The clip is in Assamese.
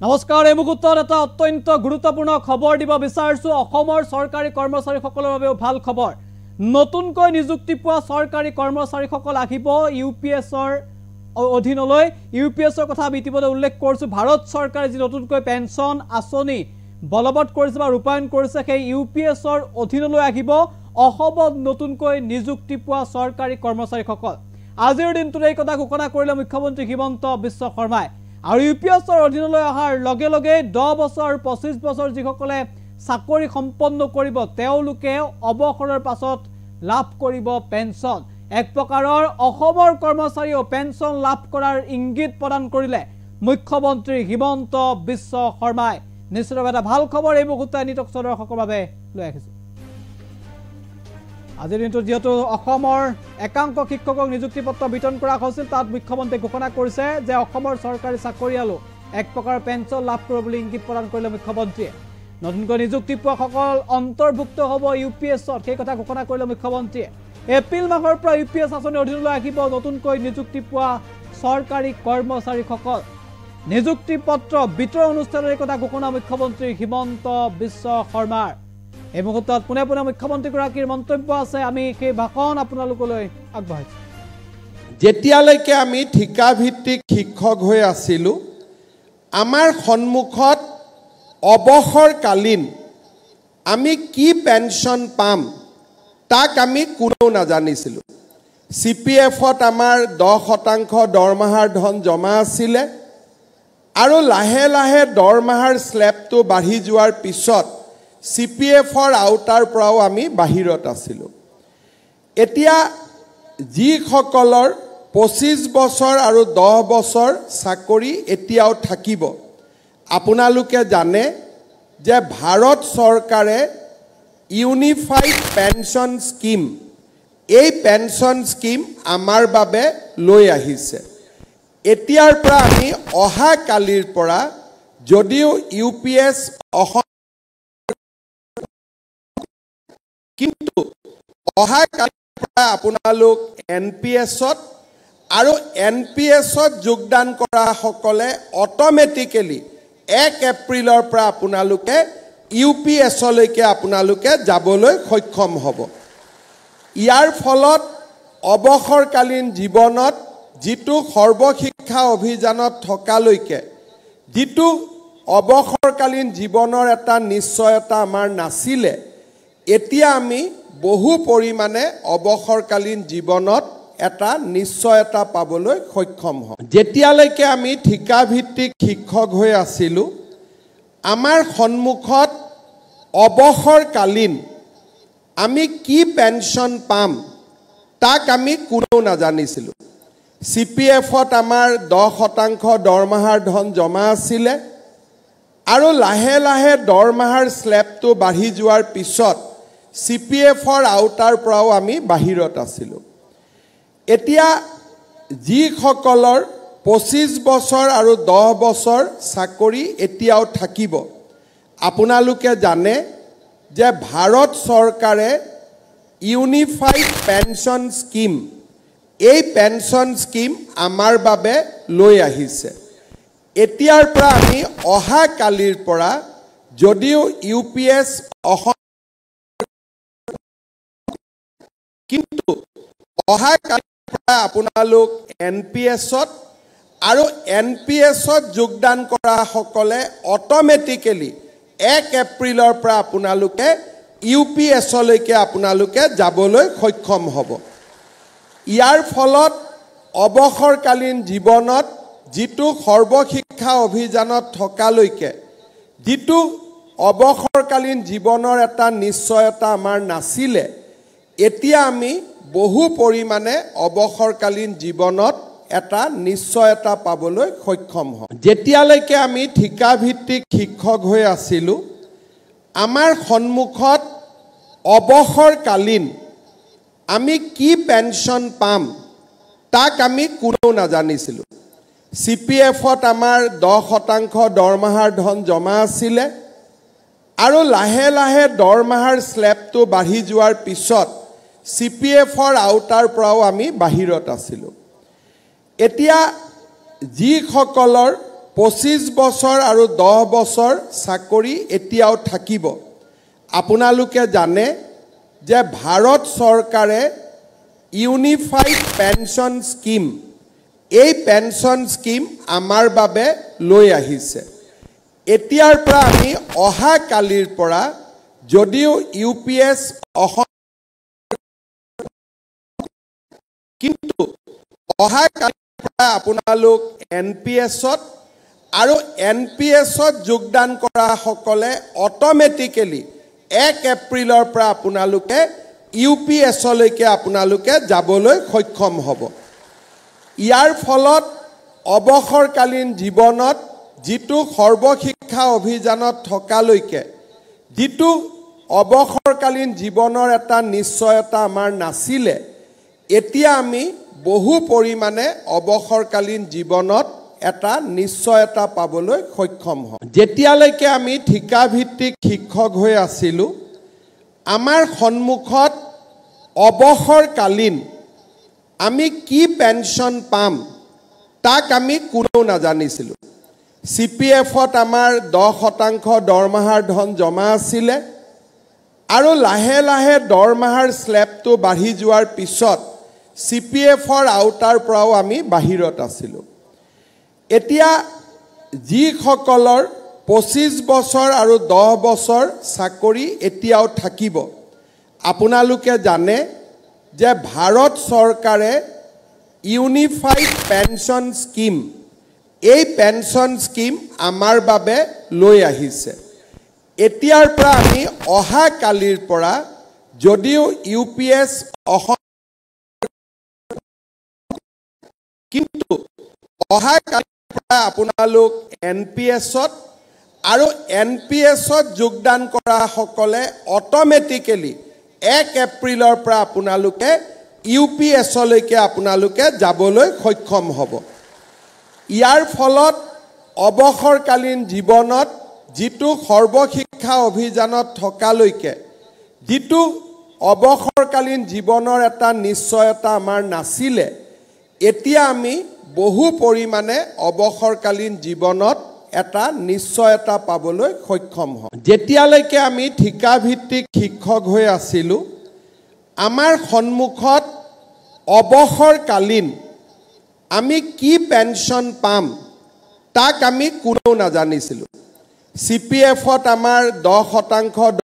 নমস্কাৰ এই মুহূৰ্তত এটা অত্যন্ত গুৰুত্বপূৰ্ণ খবৰ দিব বিচাৰিছো অসমৰ চৰকাৰী কৰ্মচাৰীসকলৰ বাবেও ভাল খবৰ নতুনকৈ নিযুক্তি পোৱা চৰকাৰী কৰ্মচাৰীসকল আহিব ইউপিএছৰ অধীনলৈ ইউপিএছৰ কথা আমি ইতিমধ্যে উল্লেখ কৰিছো ভাৰত চৰকাৰে যি নতুনকৈ পেন্সন আঁচনি বলবৎ কৰিছে বা ৰূপায়ণ কৰিছে সেই ইউপিএছৰ অধীনলৈ আহিব অসমত নতুনকৈ নিযুক্তি পোৱা চৰকাৰী কৰ্মচাৰীসকল আজিৰ দিনটোতে এই কথা ঘোষণা কৰিলে মুখ্যমন্ত্ৰী হিমন্ত বিশ্ব শৰ্মাই আৰু ইউপিএছৰ অধীনলৈ অহাৰ লগে লগে 10 বছৰ 25 বছৰ যিসকলে চাকৰি সম্পন্ন কৰিব তেওঁলোকে অৱসৰৰ পাছত লাভ কৰিব পেন্সন এক প্ৰকাৰৰ অসমৰ কৰ্মচাৰীও পেন্সন লাভ কৰাৰ ইংগিত প্ৰদান কৰিলে মুখ্যমন্ত্ৰী হিমন্ত বিশ্ব শৰ্মাই নিশ্চিতভাৱে এটা ভাল খবৰ এই মুহূৰ্তত নিটকছৰ দৰ্শকৰ বাবে লৈ আহিছো আজিৰ দিনটোত যেহেতু অসমৰ একাংশ শিক্ষকক নিযুক্তি পত্ৰ বিতৰণ কৰা হৈছিল তাত মুখ্যমন্ত্ৰী ঘোষণা কৰিছে যে অসমৰ চৰকাৰী চাকৰিয়ালো এক প্ৰকাৰ পেন্সন লাভ কৰিব বুলি ইংগিত প্ৰদান কৰিলে মুখ্যমন্ত্ৰীয়ে নতুনকৈ নিযুক্তি পোৱা সকল অন্তৰ্ভুক্ত হ'ব ইউপিএছৰ সেই কথা ঘোষণা কৰিলে মুখ্যমন্ত্ৰীয়ে এপ্ৰিল মাহৰ পৰা ইউপিএছ আঁচনিৰ অধীনলৈ আহিব নতুনকৈ নিযুক্তি পোৱা চৰকাৰী কৰ্মচাৰীসকল নিযুক্তি পত্ৰ বিতৰণ অনুষ্ঠানৰ এই কথা ঘোষণা মুখ্যমন্ত্ৰী হিমন্ত বিশ্ব শৰ্মাৰ এই মুহূৰ্তত পুনে পুনে মুখ্যমন্ত্ৰীগৰাকীৰ মন্তব্য আছে আমি সেই ভাষণ আপোনালোকলৈ আগবঢ়াইছো যেতিয়ালৈকে আমি ঠিকা ভিত্তিক শিক্ষক হৈ আছিলো আমাৰ সন্মুখত অৱসৰকালীন আমি কি পেন্সন পাম তাক আমি কোনেও নাজানিছিলো সিপিএফত আমাৰ 10% দৰমহাৰ ধন জমা আছিল আৰু লাহে লাহে দৰমহাৰ স্লেবটো বাঢ়ি যোৱাৰ পিছত সিপিএফৰ আউটাৰ পৰাও আমি বাহিৰত আছিলো এতিয়া যি সকলৰ 25 বছৰ আৰু 10 বছৰ চাকৰি এতিয়াও থাকিব আপোনালোকে জানে যে ভাৰত চৰকাৰে ইউনিফাইড পেন্সন স্কিম এই পেন্সন স্কিম আমাৰ বাবে লৈ আহিছে এতিয়াৰ পৰা আমি অহা কালিৰ পৰা যদিও ইউপিএছ কিন্তু অহা কালিৰ পৰা আপোনালোক এনপিএছত আৰু এনপিএছত যোগদান কৰা সকলে অটোমেটিক্যালি 1 এপ্ৰিলৰ পৰা আপোনালোকে ইউপিএছলৈকে আপোনালোকে যাবলৈ সক্ষম হ'ব ইয়াৰ ফলত অৱসৰকালীন জীৱনত যিটো সৰ্বশিক্ষা অভিযানত থকালৈকে যিটো অৱসৰকালীন জীৱনৰ এটা নিশ্চয়তা আমাৰ নাছিলে এতিয়া আমি বহু পৰিমাণে অৱসৰকালীন জীৱনত এটা নিশ্চয়তা পাবলৈ সক্ষম হম যেতিয়ালৈকে আমি ঠিকা ভিত্তিক শিক্ষক হৈ আছিলো আমাৰ সন্মুখত অৱসৰকালীন আমি কি পেন্সন পাম তাক আমি কোনেও নাজানিছিলো সিপিএফত আমাৰ 10% দৰমহাৰ ধন জমা আছিল আৰু লাহে লাহে দৰমহাৰ স্লেবটো বাঢ়ি যোৱাৰ পিছত সিপিএফৰ আউটাৰ পৰাও আমি বাহিৰত আছিলো এতিয়া যি সকলৰ 25 বছৰ আৰু 10 বছৰ চাকৰি এতিয়াও থাকিব আপোনালোকে জানে যে ভাৰত চৰকাৰে ইউনিফাইড পেন্সন স্কিম এই পেন্সন স্কিম আমাৰ বাবে লৈ আহিছে এতিয়াৰ পৰা আমি অহা কালিৰ পৰা যদিও ইউপিএছ কিন্তু অহা কালিৰ পৰা আপোনালোক এনপিএছত আৰু এনপিএছত যোগদান কৰা সকলে অটোমেটিক্যালি 1 এপ্ৰিলৰ পৰা আপোনালোকে ইউপিএছলৈকে আপোনালোকে যাবলৈ সক্ষম হ'ব ইয়াৰ ফলত অৱসৰকালীন জীৱনত যিটো সৰ্বশিক্ষা অভিযানত থকালৈকে যিটো অৱসৰকালীন জীৱনৰ এটা নিশ্চয়তা আমাৰ নাছিলে এতিয়া আমি বহু পৰিমাণে অৱসৰকালীন জীৱনত এটা নিশ্চয়তা পাবলৈ সক্ষম হম যেতিয়ালৈকে আমি ঠিকা ভিত্তিক শিক্ষক হৈ আছিলো আমাৰ সন্মুখত অৱসৰকালীন আমি কি পেন্সন পাম তাক আমি কোনেও নাজানিছিলো সিপিএফত আমাৰ 10% দৰমহাৰ ধন জমা আছিল আৰু লাহে লাহে দৰমহাৰ স্লেবটো বাঢ়ি যোৱাৰ পিছত সিপিএফৰ আউটাৰ পৰাও আমি বাহিৰত আছিলো এতিয়া যি সকলৰ 25 বছৰ আৰু 10 বছৰ চাকৰি এতিয়াও থাকিব। আপোনালোকে জানে যে ভাৰত চৰকাৰে ইউনিফাইড পেনশন স্কিম এই পেনশন স্কিম আমাৰ বাবে লৈ আহিছে। এতিয়াৰ পৰা আমি অহা কালিৰ পৰা যদিও ইউপিএছ কিন্তু অহা কালিৰ পৰা আপোনালোক এনপিএছত আৰু এনপিএছত যোগদান কৰা সকলে অটোমেটিক্যালি 1 এপ্ৰিলৰ পৰা আপোনালোকে ইউপিএছলৈকে আপোনালোকে যাবলৈ সক্ষম হ'ব। ইয়াৰ ফলত অৱসৰকালীন জীৱনত যিটো সৰ্বশিক্ষা অভিযানত থকালৈকে যিটো অৱসৰকালীন জীৱনৰ এটা নিশ্চয়তা আমাৰ নাছিলে, এতিয়া আমি বহু পৰিমাণে অৱসৰকালীন জীৱনত এটা নিশ্চয়তা পাবলৈ সক্ষম হওঁ। যেতিয়ালৈকে আমি ঠিকাভিত্তিক শিক্ষক হৈ আছিলোঁ, আমাৰ সন্মুখত অৱসৰকালীন আমি কি পেনশন পাম তাক আমি কোনেও নাজানিছিলোঁ। CPF-ত আমাৰ 10% দৰমহাৰ ধন জমা আছিলে আৰু লাহে লাহে দৰমহাৰ স্লেবটো বাঢ়ি যোৱাৰ পিছত CPF-ৰ আওতাৰ পৰাও আমি বাহিৰত আছিলোঁ। এতিয়া যিসকলৰ 25 বছৰ আৰু 10 বছৰ চাকৰি এতিয়াও থাকিব, আপোনালোকে জানে যে ভাৰত চৰকাৰে ইউনিফাইড পেনশন স্কিম এই পেনশন স্কিম আমাৰ বাবে লৈ আহিছে। এতিয়াৰ পৰা আমি অহা কালিৰ পৰা যদিও ইউপিএছ কিন্তু অহা কালিৰ পৰা আপোনালোক এনপিএছত আৰু এনপিএছত যোগদান কৰা সকলে অটোমেটিক্যালি 1 এপ্ৰিলৰ পৰা আপোনালোকে ইউপিএছলৈকে আপোনালোকে যাবলৈ সক্ষম হ'ব। ইয়াৰ ফলত অৱসৰকালীন জীৱনত যিটো সৰ্বশিক্ষা অভিযানত থকালৈকে যিটো অৱসৰকালীন জীৱনৰ এটা নিশ্চয়তা আমাৰ নাছিলে, এতিয়া আমি বহু পৰিমাণে অৱসৰকালীন জীৱনত এটা নিশ্চয়তা পাবলৈ সক্ষম হওঁ। যেতিয়ালৈকে আমি ঠিকাভিত্তিক শিক্ষক হৈ আছিলোঁ, আমাৰ সন্মুখত অৱসৰকালীন আমি কি পেনশন পাম তাক আমি কোনেও নাজানিছিলোঁ। CPF-ত আমাৰ 10%